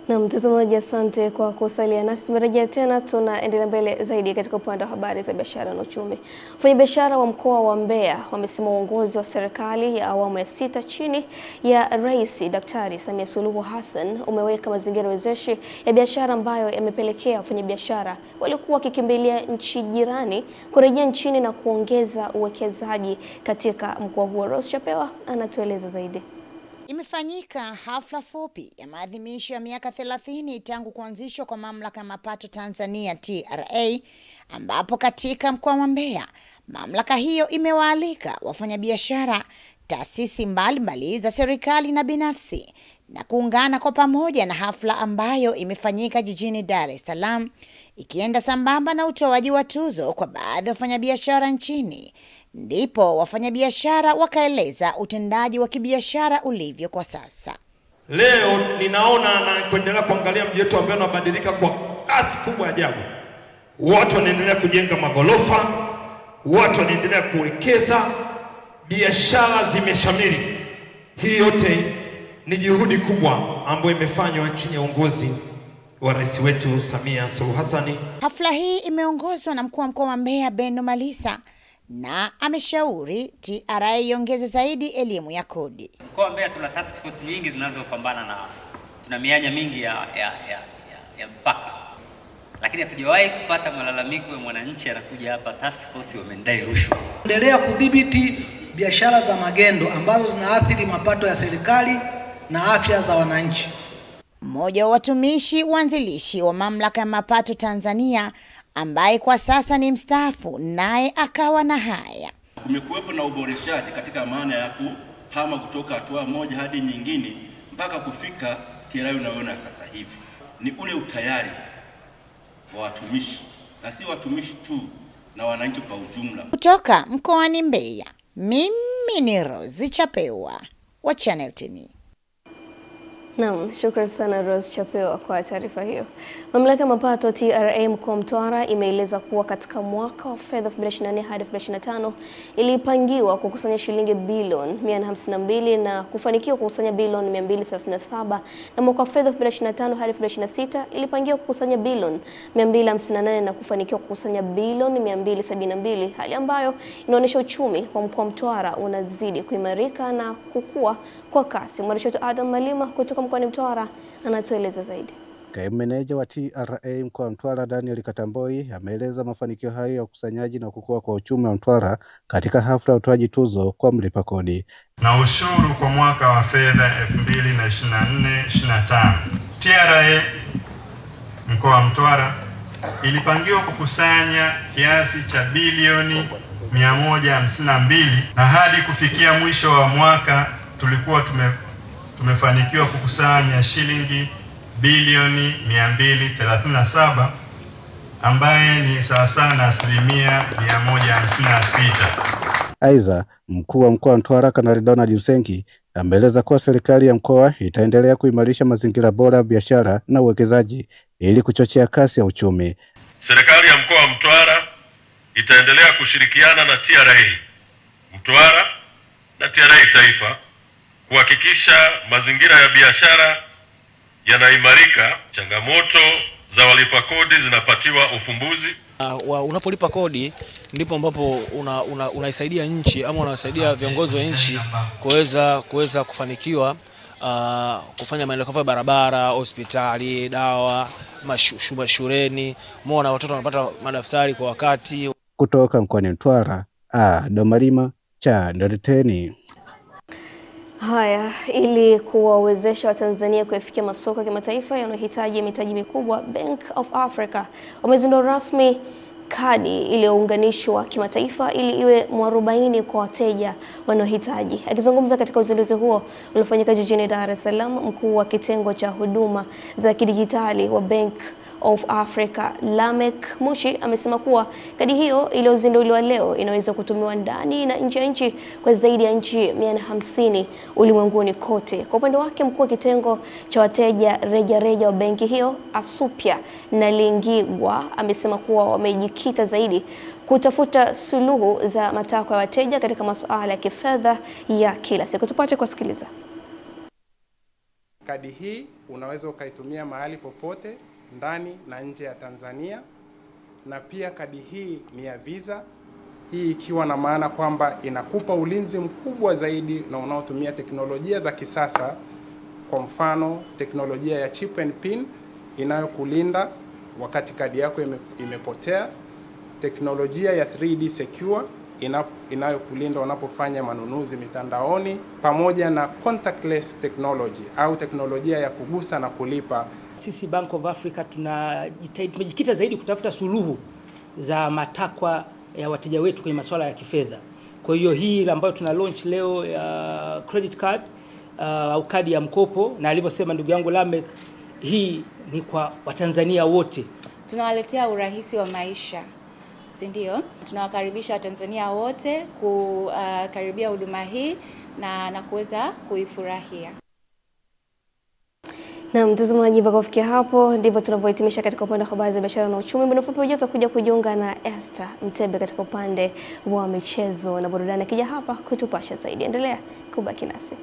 Na mtazamaji, asante kwa kusalia nasi. Tumerejea tena, tunaendelea mbele zaidi katika upande wa habari za biashara na uchumi. Wafanyabiashara wa mkoa wa Mbeya wamesema uongozi wa serikali ya awamu ya 6 chini ya Rais Daktari Samia Suluhu Hassan umeweka mazingira wezeshi ya biashara ambayo yamepelekea wafanyabiashara waliokuwa wakikimbilia nchi jirani kurejea nchini na kuongeza uwekezaji katika mkoa huo. Rose Chapewa anatueleza zaidi. Imefanyika hafla fupi ya maadhimisho ya miaka 30 tangu kuanzishwa kwa Mamlaka ya Mapato Tanzania TRA, ambapo katika mkoa wa Mbeya mamlaka hiyo imewaalika wafanyabiashara, taasisi mbalimbali za serikali na binafsi na kuungana kwa pamoja na hafla ambayo imefanyika jijini Dar es Salaam, ikienda sambamba na utoaji wa tuzo kwa baadhi ya wafanyabiashara nchini. Ndipo wafanyabiashara wakaeleza utendaji wa kibiashara ulivyo kwa sasa. Leo ninaona na kuendelea kuangalia mji wetu ambao unabadilika kwa kasi kubwa ajabu. Watu wanaendelea kujenga magorofa, watu wanaendelea kuwekeza, biashara zimeshamiri. Hii yote ni juhudi kubwa ambayo imefanywa chini ya uongozi wa rais wetu Samia Suluhu Hassan. Hafla hii imeongozwa na mkuu wa mkoa wa Mbeya Beno Malisa, na ameshauri TRA iongeze zaidi elimu ya kodi. Mkoa wa Mbeya tuna task force nyingi zinazopambana na tuna mianya mingi ya mpaka. Lakini hatujawahi kupata malalamiko ya mwananchi anakuja hapa task force wamendai rushwa. Endelea kudhibiti biashara za magendo ambazo zinaathiri mapato ya serikali na afya za wananchi. Mmoja wa watumishi waanzilishi wa Mamlaka ya Mapato Tanzania ambaye kwa sasa ni mstaafu, naye akawa na haya. Kumekuwepo na uboreshaji katika maana ya kuhama kutoka hatua moja hadi nyingine mpaka kufika TRA unaona sasa hivi. Ni ule utayari wa watumishi, na si watumishi tu, na wananchi kwa ujumla. Kutoka mkoani Mbeya, mimi ni Rose Chapewa wa Channel TV. Naam, shukrani sana Rose Chapewa kwa taarifa hiyo. Mamlaka ya Mapato TRA mkoa wa Mtwara imeeleza kuwa katika mwaka wa fedha 2024 hadi 2025 ilipangiwa kukusanya shilingi bilioni 152 na kufanikiwa kukusanya bilioni 237, na mwaka wa fedha 2025 hadi 2026 ilipangiwa kukusanya bilioni 258 na kufanikiwa kukusanya bilioni 272, hali ambayo inaonyesha uchumi wa mkoa wa Mtwara unazidi kuimarika na kukua kwa kasi. Mwandishi wetu Adam Malima kutoka mkoani Mtwara anatueleza zaidi. Kaimu meneja wa TRA mkoa wa Mtwara Daniel Katamboi ameeleza mafanikio hayo ya ukusanyaji na kukua kwa uchumi wa Mtwara katika hafla ya utoaji tuzo kwa mlipa kodi na ushuru kwa mwaka wa fedha 2024/25. TRA mkoa wa Mtwara ilipangiwa kukusanya kiasi cha bilioni 152 na hadi kufikia mwisho wa mwaka tulikuwa tumefanikiwa kukusanya shilingi bilioni 237 ambaye ni sawasawa na 156%. Aidha, mkuu wa mkoa wa Mtwara Kanali Donald Msengi ameeleza kuwa serikali ya mkoa itaendelea kuimarisha mazingira bora ya biashara na uwekezaji ili kuchochea kasi ya uchumi. Serikali ya mkoa wa Mtwara itaendelea kushirikiana na TRA Mtwara na TRA Taifa kuhakikisha mazingira ya biashara yanaimarika, changamoto za walipa kodi zinapatiwa ufumbuzi. Unapolipa kodi ndipo ambapo unaisaidia nchi ama unasaidia viongozi wa nchi kuweza kufanikiwa kufanya maendeleo kama barabara, hospitali, dawa, mashuleni, muona watoto wanapata madaftari kwa wakati. Kutoka mkoani Mtwara, Domalima cha Ndoteni. Haya, ili kuwawezesha Watanzania kufikia masoko ya kimataifa yanayohitaji mitaji mikubwa, Bank of Africa wamezindua rasmi kadi iliyounganishwa kimataifa ili iwe mwarobaini kwa wateja wanaohitaji. Akizungumza katika uzinduzi huo uliofanyika jijini Dar es Salaam, mkuu wa kitengo cha huduma za kidijitali wa Bank of Africa Lamek Mushi amesema kuwa kadi hiyo iliyozinduliwa leo inaweza kutumiwa ndani na nje ya nchi kwa zaidi ya nchi 150 ulimwenguni kote. Kwa upande wake, mkuu wa kitengo cha wateja rejareja wa benki hiyo Asupya Nalingigwa amesema kuwa wamejikita zaidi kutafuta suluhu za matakwa ya wateja katika masuala ya kifedha ya kila siku. Tupate kusikiliza. Kadi hii unaweza ukaitumia mahali popote ndani na nje ya Tanzania, na pia kadi hii ni ya Visa, hii ikiwa na maana kwamba inakupa ulinzi mkubwa zaidi na unaotumia teknolojia za kisasa. Kwa mfano, teknolojia ya chip and pin inayokulinda wakati kadi yako imepotea, teknolojia ya 3D secure inayokulinda unapofanya manunuzi mitandaoni, pamoja na contactless technology au teknolojia ya kugusa na kulipa. Sisi Bank of Africa tumejikita zaidi kutafuta suluhu za matakwa ya wateja wetu kwenye masuala ya kifedha. Kwa hiyo hii ambayo tuna launch leo ya credit card au kadi ya mkopo, na alivyosema ndugu yangu Lamek, hii ni kwa Watanzania wote. Tunawaletea urahisi wa maisha, si ndio? Tunawakaribisha Watanzania wote kukaribia huduma hii na kuweza kuifurahia. Na mtazamaji, mpaka kufikia hapo ndivyo tunavyohitimisha katika upande wa habari za biashara na uchumi. Muda mfupi ujao tutakuja kujiunga na Esther Mtebe katika upande wa michezo na burudani, akija hapa kutupasha zaidi. Endelea kubaki nasi.